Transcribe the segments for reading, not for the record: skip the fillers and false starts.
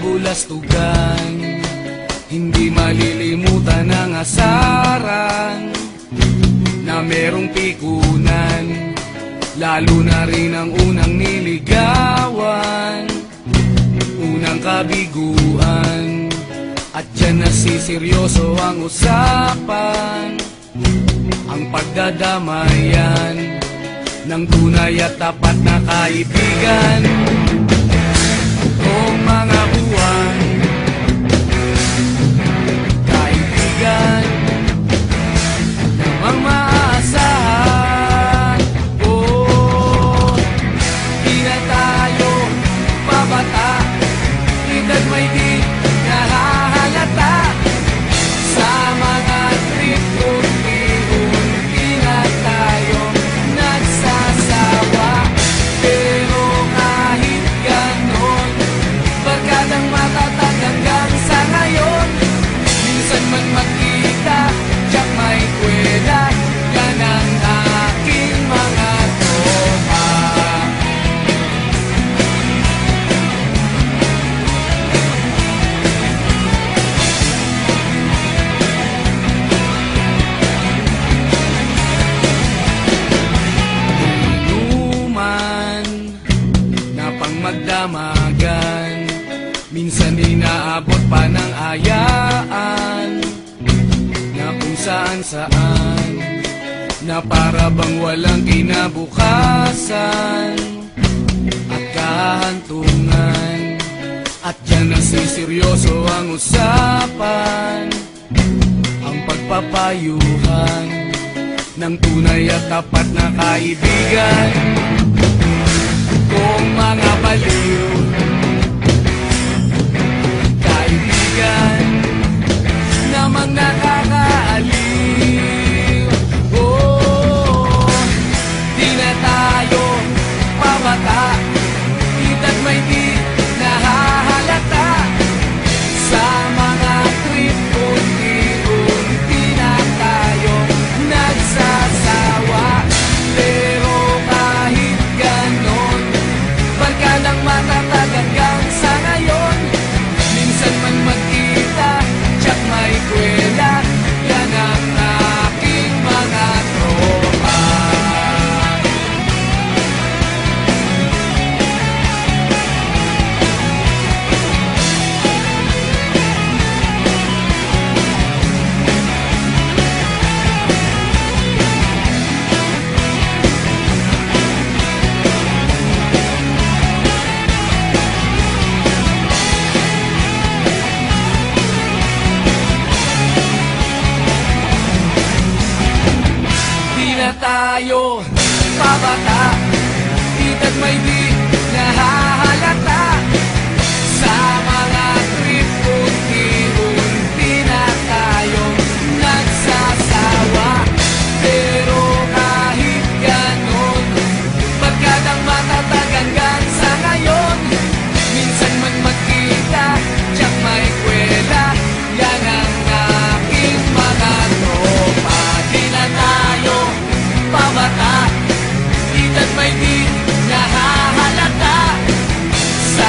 kabulastugan. Hindi malilimutan ang asaran na merong pikunan, lalo na rin ang unang niligawan, unang kabiguan. At dyan nasiseryoso ang usapan, ang pagdadamayan ng tunay at tapat na kaibigan. Kung mga buwan, kaibigan namang maaasahan. Oh, di na tayo babata, edad may di nahahalata. Sa mga trip unti-unti na tayo nagsasawa. Pero kahit ganon, barkadang matatag hanggang sa ngayon. Minsan man magkita, tiyak may kwela, yan ang aking mga tropa. Inuman na pang magdamagan, minsan inaabot pa ng ayaan, na kung saan-saan, na para bang walang kinabukasan at kahantungan. At dyan nasiseryoso ang usapan, ang pagpapayuhan ng tunay at tapat na kaibigan. Kung mga baliw, kaibigan namang nakakaaliw. Oh, di na tayo pabata, edad may di nahahalata. Sa mga trip unti-unti na tayo nagsasawa. Pero kahit ganon, barkadang matatag hanggang sa ngayon. Minsan man magkita, tiyak may kwela, yan ang aking mga tropa. Di na tayo pabata, edad may di nahahalata. Sa mga trip unti-unti na tayo nagsasawa. Pero kahit ganon, barkadang matatag hanggang sa ngayon. Minsan man magkita, tiyak may kwela, yan ang aking mga tropa. Di na tayo pabata, edad may di nahahalata. Sa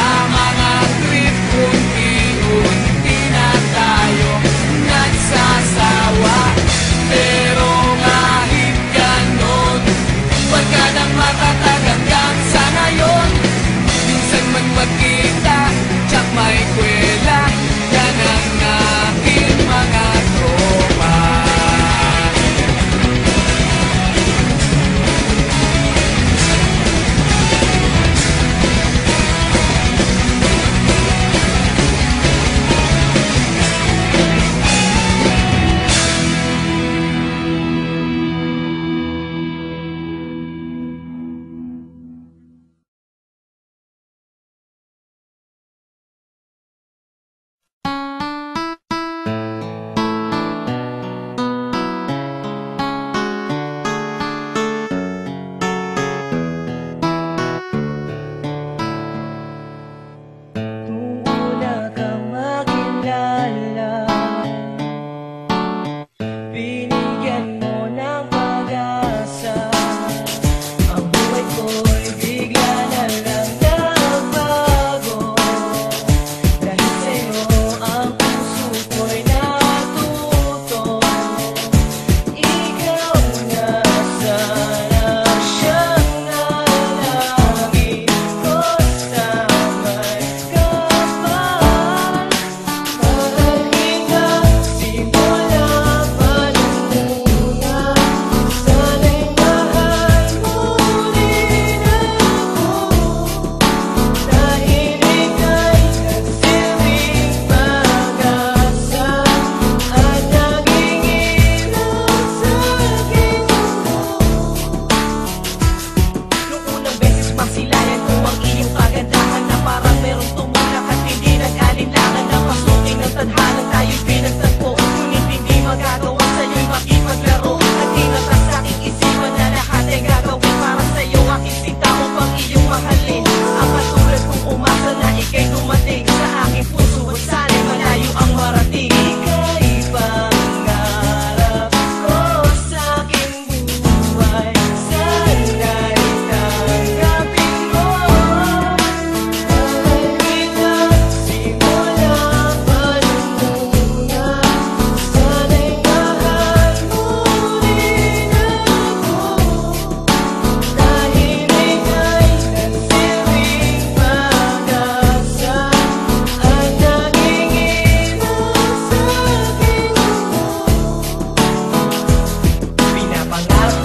mga